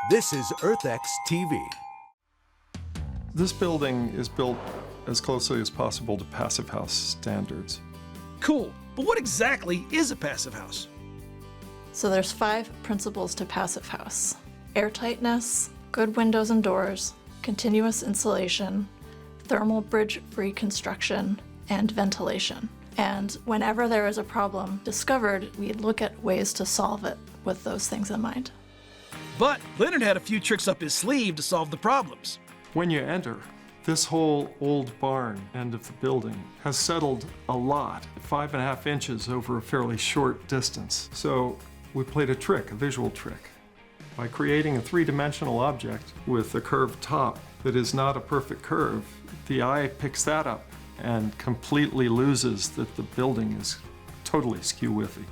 This is EarthxTV. This building is built as closely as possible to passive house standards. Cool, but what exactly is a passive house? So there's 5 principles to passive house: airtightness, good windows and doors, continuous insulation, thermal bridge-free construction, and ventilation. And whenever there is a problem discovered, we look at ways to solve it with those things in mind. But Leonard had a few tricks up his sleeve to solve the problems. When you enter, this whole old barn end of the building has settled a lot, 5.5 inches over a fairly short distance. So we played a trick, a visual trick, by creating a 3-dimensional object with a curved top that is not a perfect curve. The eye picks that up and completely loses that the building is totally skew-whiffy.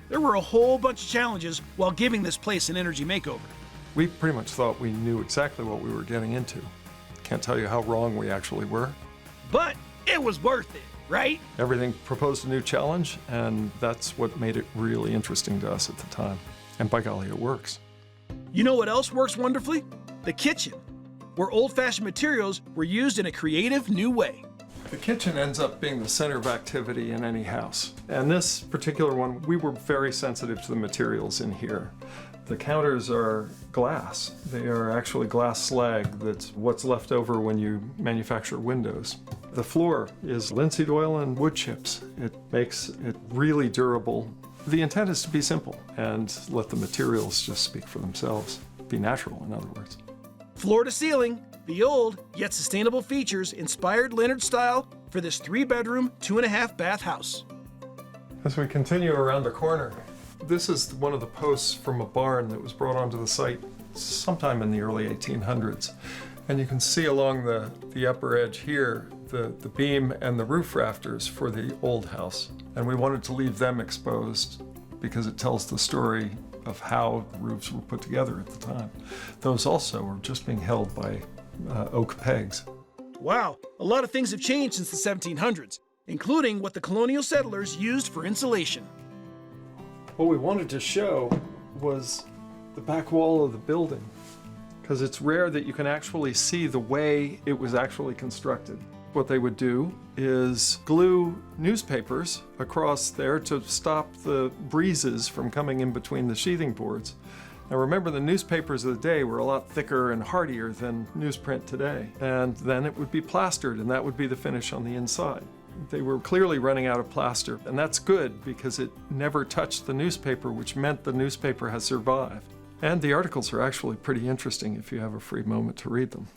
There were a whole bunch of challenges while giving this place an energy makeover. We pretty much thought we knew exactly what we were getting into. Can't tell you how wrong we actually were. But it was worth it, right? Everything proposed a new challenge, and that's what made it really interesting to us at the time. And by golly, it works. You know what else works wonderfully? The kitchen, where old-fashioned materials were used in a creative new way. The kitchen ends up being the center of activity in any house. And this particular one, we were very sensitive to the materials in here. The counters are glass. They are actually glass slag that's what's left over when you manufacture windows. The floor is linseed oil and wood chips. It makes it really durable. The intent is to be simple and let the materials just speak for themselves. Be natural, in other words. Floor to ceiling, the old yet sustainable features inspired Leonard style for this 3-bedroom, 2.5 bath house. As we continue around the corner, this is one of the posts from a barn that was brought onto the site sometime in the early 1800s. And you can see along the upper edge here the beam and the roof rafters for the old house. And we wanted to leave them exposed because it tells the story of how the roofs were put together at the time. Those also were just being held by oak pegs. Wow, a lot of things have changed since the 1700s, including what the colonial settlers used for insulation. What we wanted to show was the back wall of the building, because it's rare that you can actually see the way it was actually constructed. What they would do is glue newspapers across there to stop the breezes from coming in between the sheathing boards. Now remember, the newspapers of the day were a lot thicker and hardier than newsprint today. And then it would be plastered, and that would be the finish on the inside. They were clearly running out of plaster, and that's good because it never touched the newspaper, which meant the newspaper has survived. And the articles are actually pretty interesting if you have a free moment to read them.